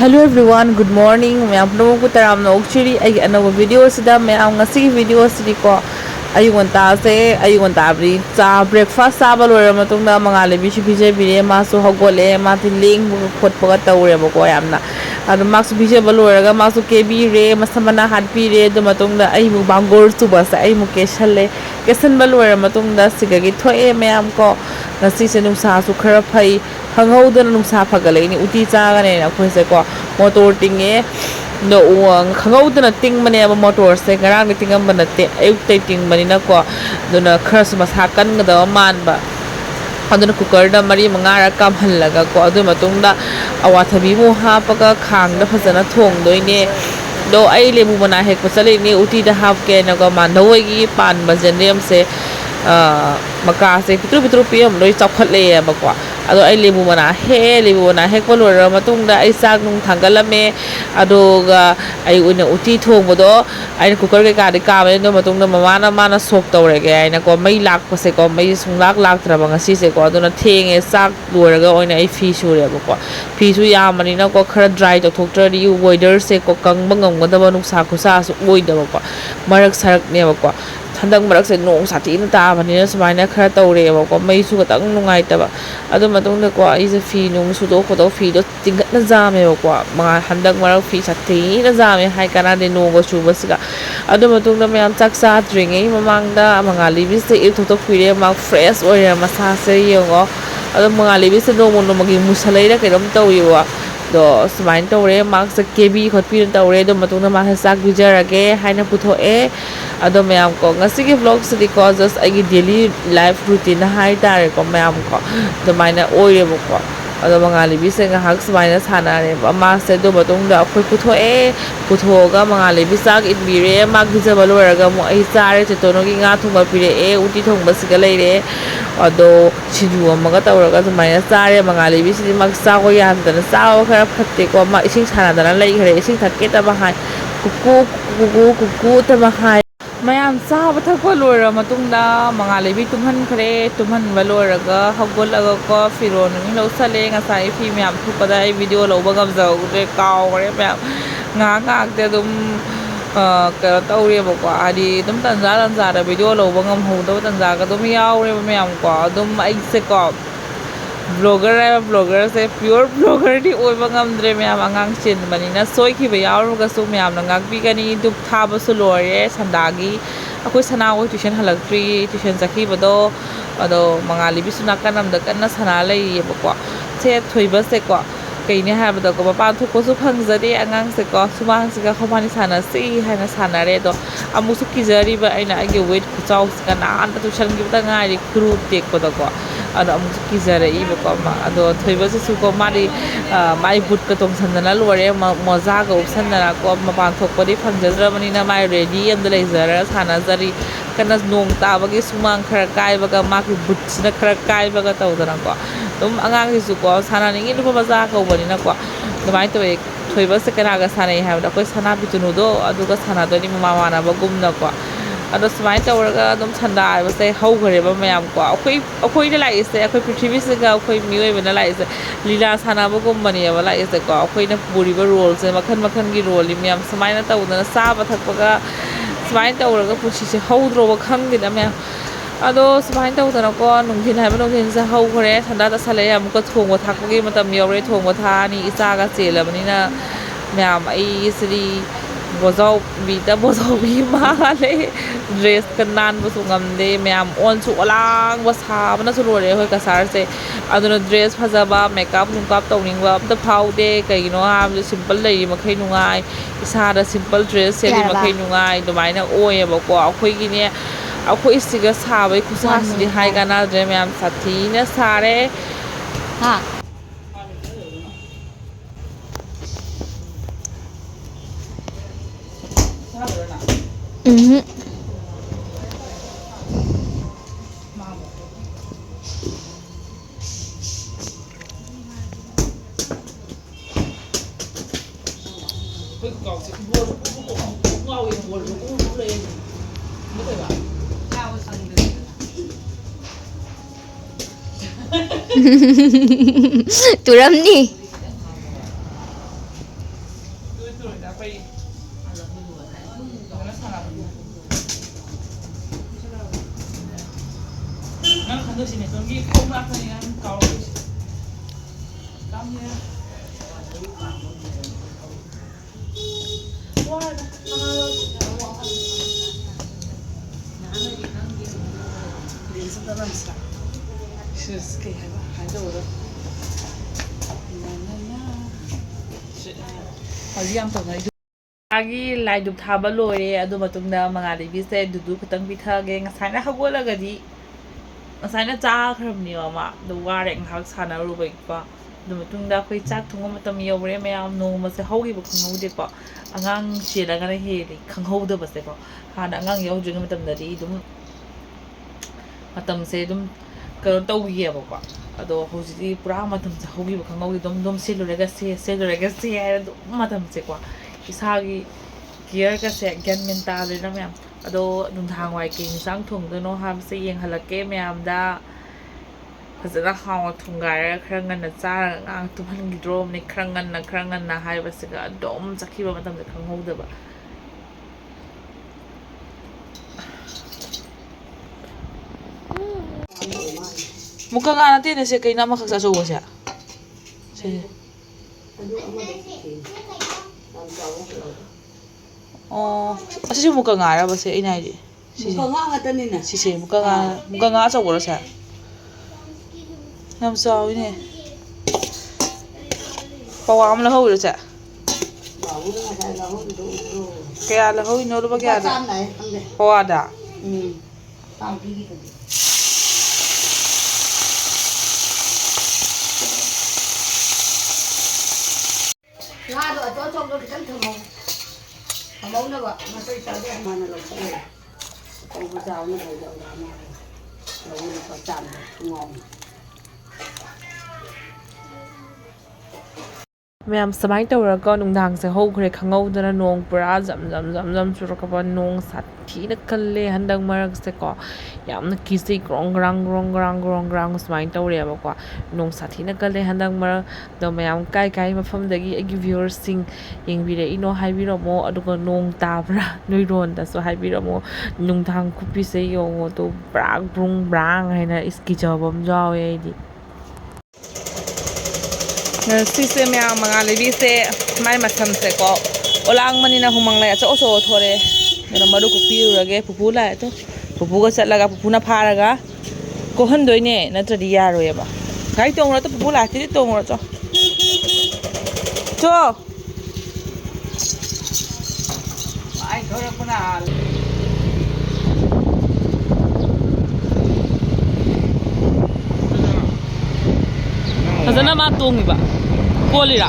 Hello everyone, good morning. Mayam po taram na actually ay ano video sida mayam ngasi video sidi ko ayun tabri sa breakfast sa balor matong na mga labi si bije bire maso hagole matiling khot paga tawre mo ko yam na ado max bije balor ga maso kebi re masamana hadpi re do matong na ay mu bangor su basa ay mu keshale kesan balor matong da sigagi thoe mayam ko ngasi se nung sa su khara phai hangauda nung sa phagalai ni uti cha ga ne na khoi se ko motor tingge no uang khangauda na ting mane ba motor se garang ni tingam ba na te ayuk te ting mani na ko do na khras mas hakan ga da man ba aduna cooker da mari manga ra kam hallaga ko adu matung da awathabi mu ha paga khang da phajana thong doi ne do ai lebu mana hek pasale ni uti da hap ke na ko man doi gi pan ba jenem se maka se pitru pitru piam loi chakhat le ba ko ado ai lebu mana hek ko lor matung da ai sak nung thangalame ado ga ai una uti thong bodo ai cooker ke ka de ka me no matung da mana sok tawre ge ai na ko mai lak pa se ko mai sung lak tra ba ngasi se ko ado na theng e sak lor ga oina ai fi su re ba ko fi su ya mani na ko khara dry to thok tra ri weather se ko kang bangam ga da ba nung sa khu sa su oi da ba ko marak sarak ne ba ko thandang marak se nong sati na ta bani na sumaina khara tawre ba ko mai su ga tang nungai ta ba ado matung da ko ai se fi nung su do ko do fi do tingat na za me ba ko mga handang marak fi sati na za me hai kana de no go su ba siga ado matung da mayam chak sa dring ei mamang da mga libis se il thok fi re ma fresh oi ma sa se yongo ado mga libis se no mo no magi musalai da ke rom taw yi wa do smain tawre mak sa kebi khot pi tawre do matung da ma sa gujar age haina putho e ado mayam ko ngasi ki vlog se ko just ai daily life routine hai ta re ko mayam ko do maina oi re ko ado mga libis se nga hak smaina sana re ma se do matung da khoi putho ga mga libis sak it bi re mak gija balor ga mo ai sa re to no gi nga thong ba pi re e uti thong ba siga lai re ado chiju amaga tawraga smaina sa re mga libis si mak sa ko yan da sa ko khara phatte ko ma ising sana da lai khare ising thakke ta ba hai kuku ta ba hai mayam sa ba thak ko lora matung da mga libi tumhan khare tumhan balor ga hagol aga ko firon ni lo sale nga sai fi mayam thu pa da video lo ba gam jaw de kaw re mayam nga te dum ka tawre ba ko adi dum tan za da video lo ba ngam hu do tan za ga dum yaw re mayam ko dum ai se ko vlogger se pure vlogger di oi ba ngam dre mayam angang chin mani na soi ki ba yaw ga su mayam na ngak bi ga ni duk tha ba su lore sandagi akoi sana ko tuition halak tuition sakhi ba do ado mangali bi su na kanam da kan na sana lai ba ko se thoi ba se ko kai ni ha ba do ko pa thu ko su phang za de angang se ko sumang se ga khomani sana si ha na sana re do amu su ki jari ba aina age wait ku chaw ka na an ta tuition gi ta ngai ri crew tek ko da ko ado amu su ki jara i ba ko ma ado thoi ba su ko mari mai but ka tong san na lore mo za ga option na ko ma pan thok ko di phang jara mani na mai ready and lai jara sana jari kana nong ta ba gi sumang khara kai ba ga ma ki but na khara kai ba ga taw da ko dum angang ki su ko sana ni lu ba za ko bani na ko dai to e thoi ba se kana ga sana i ha da ko sana bi tunu do adu ga sana do ni ma na ba gum na ko ado smai tawraga dum thanda ba se hau gare ba mayam ko akoi da lai se akoi prithvi se ga akoi mioi ba na lai se lila sana ba gum mani ba lai se ko akoi na puri ba role se makhan gi role li mayam smai na taw na sa ba thak ga smai tawraga puchi se hau dro ba khang din mayam ado smai taw na ko nung thin hai ba nung thin se hau gare thanda ta sale am ko thong ba thak gi matam yore thong ba tha ni isa ga chela bani na mayam ai sri bozau bi ma le dress kan nan bu su ngam de mayam on su alang ba sa bana su lore hoi ka sar se aduna dress phaja ba makeup nung kap tawning ba ta phau de kai no ha simple lei ma khai nungai isa da simple dress se li ma khai nungai do mai na oi ba ko akhoi gi ne akhoi siga sa bai khu sa si hai ga na de mayam sathi na sare ha Turam ni. ꯇꯨꯔꯣꯏꯗ ꯑꯩꯈꯣꯏ ꯀꯩꯅꯣ ꯁꯥꯟꯅꯕꯅꯤ ꯅꯪ ꯈꯟꯗꯣꯏꯁꯤꯅꯦ ꯇꯣꯟꯒꯤ ꯈꯣꯡ ꯂꯥꯛꯄꯅꯤ ꯅꯪ ꯀꯥꯎꯔꯣꯏꯁꯤ ꯀꯥꯝꯅꯦ ꯋꯥꯔꯦ 그게 해봐. 한쪽으로. ꯍꯧꯖꯤꯛ ꯌꯥꯝ ꯇꯧꯅꯩ ꯃꯥꯒꯤ ꯂꯥꯏꯗꯨꯛ ꯊꯥꯕ ꯂꯣꯏꯔꯦ ꯑꯗꯨ ꯃꯇꯨꯡꯗ ꯃꯉꯥꯂꯩꯕꯤꯁꯦ ꯗꯨꯗꯨ ꯈꯤꯇꯪ ꯄꯤꯊꯛꯑꯒꯦ ꯉꯁꯥꯏꯅ ꯍꯧꯒꯠꯂꯒꯗꯤ ꯉꯁꯥꯏꯅ ꯆꯥꯈ꯭ꯔꯕꯅꯦꯕ ꯃꯥ ꯑꯗꯨ ꯋꯥꯔꯦ ꯉꯥꯏꯍꯥꯛ ꯁꯥꯟꯅꯔꯨꯕꯒꯤꯀꯣ ꯑꯗꯨ ꯃꯇꯨꯡꯗ ꯑꯩꯈꯣꯏ ꯆꯥꯛ ꯊꯣꯡꯕ ꯃꯇꯝ ꯌꯧꯔꯦ ꯃꯌꯥꯝ ꯅꯣꯡꯃꯁꯦ ꯍꯧꯈꯤꯕ ꯈꯪꯍꯧꯗꯦꯀꯣ ꯑꯉꯥꯡ ꯆꯦꯜꯂꯒꯅ ꯍꯦꯜꯂꯤ ꯈꯪꯍꯧꯗꯕꯁꯦꯀꯣ ꯍꯥꯟꯅ ꯑꯉꯥꯡ ꯌꯥꯎꯗ꯭ꯔꯤꯉꯩ ꯃꯇꯝꯗꯗꯤ ꯑꯗꯨꯝ ꯃꯇꯝꯁꯦ ꯑꯗꯨꯝ ꯀꯩꯅꯣ ꯇꯧꯈꯤꯑꯕꯀꯣ ꯑꯗꯣ ꯍꯧꯖꯤꯛꯇꯤ ꯄꯨꯔꯥ ꯃꯇꯝꯁꯦ ꯍꯧꯈꯤꯕ ꯈꯪꯍꯧꯗꯦ ꯑꯗꯨꯝ ꯁꯤꯜꯂꯨꯔꯒ ꯍꯥꯏꯔ ꯑꯗꯨꯝ ꯃꯇꯝꯁꯦꯀꯣ ꯏꯁꯥꯒꯤ ꯀꯤꯌꯔꯒꯁꯦ ꯒ꯭ꯌꯥꯟ ꯃꯦꯟ ꯇꯥꯗ꯭ꯔꯦꯅ ꯃꯌꯥꯝ ꯑꯗꯣ ꯅꯨꯡꯗꯥꯡ ꯋꯥꯏ ꯀꯩ ꯌꯦꯟꯁꯥꯡ ꯊꯣꯡꯗꯣꯏꯅꯣ ꯍꯥꯏꯕꯁꯦ ꯌꯦꯡꯍꯜꯂꯛꯀꯦ ꯃꯌꯥꯝꯗ ꯐꯖꯅ ꯍꯥꯎꯅ ꯊꯣꯡꯒꯥꯏꯔꯒ ꯈꯔ ꯉꯟꯅ ꯆꯥꯔꯒ ꯉꯥꯡ ꯇꯨꯝꯍꯟꯈꯤꯗ꯭ꯔꯣꯕꯅꯤ ꯈꯔ ꯉꯟꯅ ꯍꯥꯏꯕꯁꯤꯒ ꯑꯗꯨꯝ ꯆꯠꯈꯤꯕ ꯃꯇꯝꯗ ꯈꯪꯍꯧꯗꯕ ꯃꯨꯛꯀ ꯉꯥ ꯅꯠꯇꯦꯅꯦ ꯁꯦ ꯀꯩꯅꯣ ꯑꯃꯈꯛ ꯑꯆꯧꯕꯁꯦ ꯁꯤ ꯑꯣ ꯑꯁꯤꯁꯨ ꯃꯨꯛꯀ ꯉꯥꯔꯕꯁꯦ ꯑꯩꯅ ꯍꯥꯏꯗꯤ ꯃꯨꯛꯀ ꯉꯥ ꯉꯥꯛꯇꯅꯤꯅꯦ ꯁꯤꯁꯦ ꯃꯨꯛꯀ ꯉꯥ ꯑꯆꯧꯕꯔꯣ ꯁꯦ ꯌꯥꯝ ꯆꯥꯎꯋꯤꯅꯦ ꯄꯋꯥ ꯑꯃ ꯂꯧꯍꯧꯔꯤꯔꯣ ꯁꯦ ꯀꯌꯥ ꯂꯧꯍꯧꯔꯤꯅꯣ ꯂꯨꯄꯥ ꯀꯌꯥꯗ ꯄꯋꯥꯗ ꯉꯥꯗꯣ ꯑꯆꯧ ꯑꯆꯧꯕ ꯈꯤꯇꯪ ꯊꯝꯍꯧꯅꯕ ꯃꯆꯩ ꯆꯥꯗꯦ ꯃꯥꯅ ꯂꯧꯁꯜꯂꯦ ꯑꯆꯧꯕ ꯆꯥꯎꯅ ꯂꯧꯗꯧꯔꯥ ꯃꯥꯅ ꯂꯧꯔꯒ ꯆꯥꯝꯃ ꯉꯥꯎꯅ ꯃꯌꯥꯝ ꯁꯨꯃꯥꯏꯅ ꯇꯧꯔꯒ ꯅꯨꯡꯗꯥꯡꯁꯦ ꯍꯧꯈ꯭ꯔꯦ ꯈꯪꯍꯧꯗꯅ ꯅꯣꯡ ꯄꯨꯔꯥ ꯖꯝ ꯆꯨꯔꯛꯄ ꯅꯣꯡ ꯁꯥꯊꯤꯅ ꯀꯜꯂꯦ ꯍꯟꯗꯛ ꯃꯔꯛꯁꯦꯀꯣ ꯌꯥꯝꯅ ꯀꯤꯖꯩ ꯒ꯭ꯔꯣꯡ ꯒ꯭ꯔꯥꯡ ꯁꯨꯃꯥꯏꯅ ꯇꯧꯔꯦꯕꯀꯣ ꯅꯣꯡ ꯁꯥꯊꯤꯅ ꯀꯜꯂꯦ ꯍꯟꯗꯛ ꯃꯔꯛꯇ ꯃꯌꯥꯝ ꯀꯥꯏ ꯃꯐꯝꯗꯒꯤ ꯑꯩꯒꯤ ꯚ꯭ꯌꯨꯋꯔꯁꯤꯡ ꯌꯦꯡꯕꯤꯔꯛꯏꯅꯣ ꯍꯥꯏꯕꯤꯔꯝꯃꯣ ꯑꯗꯨꯒ ꯅꯣꯡ ꯇꯥꯕ꯭ꯔꯥ ꯅꯣꯏꯔꯣꯟꯗꯁꯨ ꯍꯥꯏꯕꯤꯔꯝꯃꯣ ꯅꯨꯡꯗꯥꯡ ꯈꯨꯠꯄꯤꯁꯦ ꯌꯦꯡꯉꯣ ꯇꯣ ꯕ꯭ꯔꯥꯡ ꯕ꯭ꯔꯥꯡ ꯍꯥꯏꯅ ꯀꯤꯖꯕ ꯑꯃ ꯌꯥꯎꯋꯦ ꯑꯩꯗꯤ ꯁꯤꯁꯦ ꯃꯌꯥꯝ ꯃꯉꯥꯂꯩꯕꯤꯁꯦ ꯃꯥꯏ ꯃꯁꯝꯁꯦꯀꯣ ꯑꯣꯂꯥꯡꯕꯅꯤꯅ ꯍꯨꯃꯥꯡ ꯂꯩ ꯑꯆꯧ ꯊꯣꯔꯛꯑꯦ ꯑꯗꯨꯅ ꯃꯔꯨ ꯀꯣꯛꯄꯤꯔꯨꯔꯒꯦ ꯄꯨꯄꯨ ꯂꯥꯛꯑꯦ ꯄꯨꯄꯨꯒ ꯆꯠꯂꯒ ꯄꯨꯄꯨꯅ ꯐꯥꯔꯒ ꯀꯣꯛꯍꯟꯗꯣꯏꯅꯦ ꯅꯠꯇ꯭ꯔꯗꯤ ꯌꯥꯔꯣꯏꯑꯕ ꯒꯥꯔꯤ ꯇꯣꯡꯉꯨꯔꯣ ꯄꯨꯄꯨ ꯂꯥꯛꯇꯦꯗꯤ ꯇꯣꯡꯉꯨꯔꯣ ꯆꯣ ꯑꯩ ꯊꯣꯔꯛꯄꯅ ꯐꯖꯅ ꯃꯥ ꯇꯣꯡꯉꯤꯕ ꯀꯣꯜꯂꯤꯔꯥ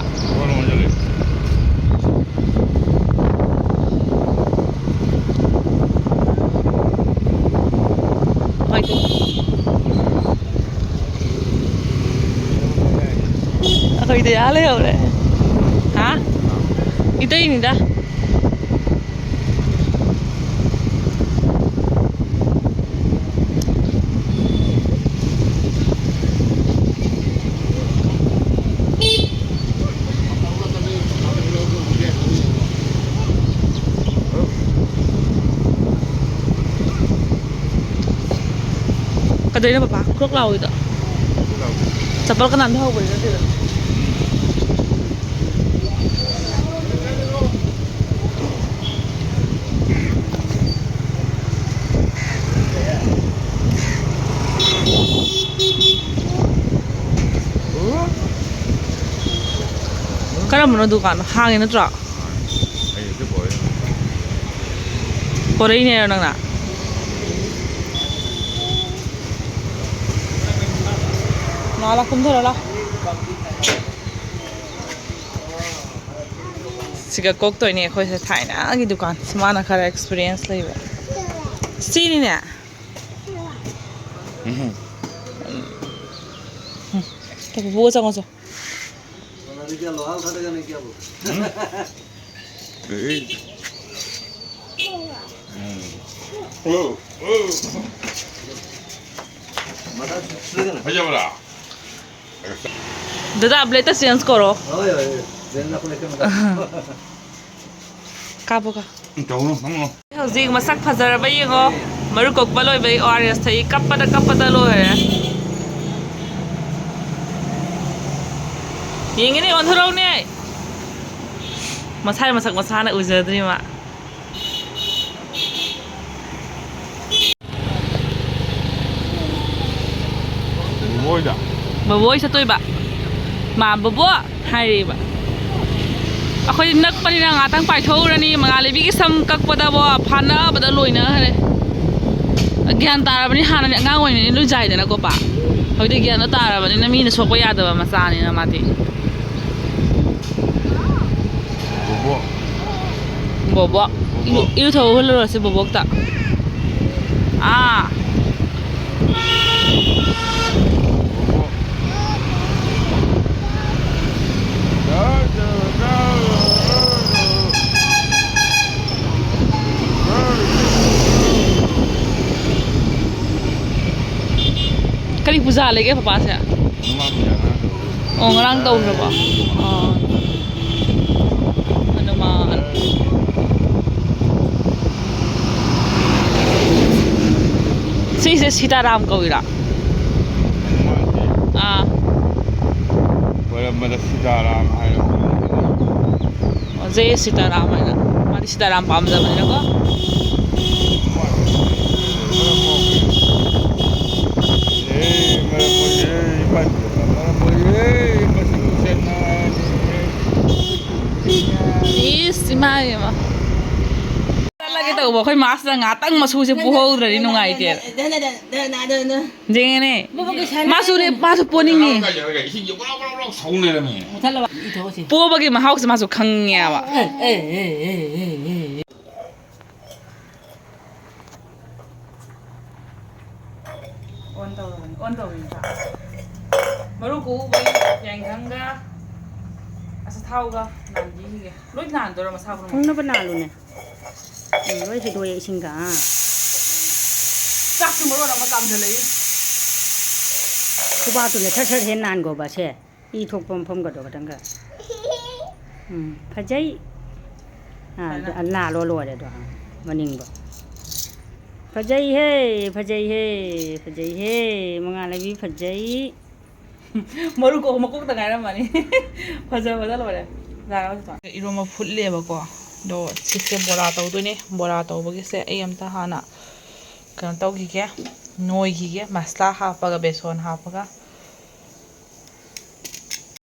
ꯑꯩꯈꯣꯏꯗꯤ ꯌꯥ ꯂꯩꯍꯧꯔꯦ ꯍꯥ ꯏꯇꯩꯅꯤꯗ ꯀꯗꯩꯅ ꯄꯄꯥ ꯈ꯭ꯔꯣꯛ ꯂꯥꯎꯏꯗꯣ ꯆꯄꯜ ꯀꯅꯥꯝ ꯊꯍꯧꯕꯗꯤ ꯅꯠꯇꯦꯗ ꯀꯔꯝꯕꯅꯣ ꯗꯨꯀꯥꯟꯗꯣ ꯍꯥꯡꯉꯦ ꯅꯠꯇ꯭ꯔꯣ ꯄꯣꯔꯛꯏꯅꯦꯔꯣ ꯅꯪꯅ ꯂꯥꯛ ꯀꯨꯝꯊꯔꯣ ꯂꯥꯛ ꯁꯤꯒ ꯀꯣꯛꯇꯣꯏꯅꯦ ꯑꯩꯈꯣꯏꯁꯦ ꯊꯥꯏꯅꯒꯤ ꯗꯨꯀꯥꯟ ꯁꯨꯃꯥꯏꯅ ꯈꯔ ꯑꯦꯛꯁꯄꯤꯔꯤꯌꯦꯟꯁ ꯂꯩꯕ ꯁꯤꯅꯤꯅꯦ ꯄꯨꯄꯨꯒ ꯆꯪꯉꯣ दादा ब्लेड चेंज करो Kapoka. Tawno, nangno. Hꯧzik masak fazaraba yengo. Maru kokpa loibai ORS thai kappada loire. Yengini onthorong ne. Masai masak masana ujadri ma. Boida. Baboi satoiba. Ma babo hairiba. Akhoi nakpani na ngatang paithorani mangalebi ki sam kakpada bo phana bada loina hare. Gyan tarabani hana ni angang oine lu jai dena ko pa. Hoide gyan tarabani na mi na sokwa yadaba masani na mati. Bobo. Bobo. Ilu tho holo se bobok ta. Ah. Kali puja lagi papa saya. Oh ngarang tahu berapa? Oh. Ano man. Si Sitaram kau ira. Ah. Wala mada Sitaram ay. Oh Jai Sitaram ay na. Mati Sitaram pamda man na ko. Si Maya ma. Talaga ito ba? Kay mas na ngatang masusi buhaw na rin nung ay tiyan. Jengene. Masu poning ni. Po bagi mahawak sa masu kangya ba. On taw ta. Maru ko ba yang kanga. Asa thauga nanji hige. Loi nan dora masa ko. Không nó vẫn nào luôn này. Lối thì đuôi sinh cả. Chắc chúng nó mà cầm được lấy. Cô ba tụi này thắt hết nan của bà xe. Y thuộc phong cái đồ cái đó. Phải giấy. Anh nà lo đấy đó. Mà nín bỏ. Phải giấy he, mà ngài lại bị phải giấy. Maru ko makuk ta ngara mani. Fajar lo re. Zara ba ta. Iroma fulle ba ko. Do sise bora taw do ne. Bora taw ba se ayam ta hana. Kan taw gi ke. Noi gi ke masla ha pa ga beson ha pa ga.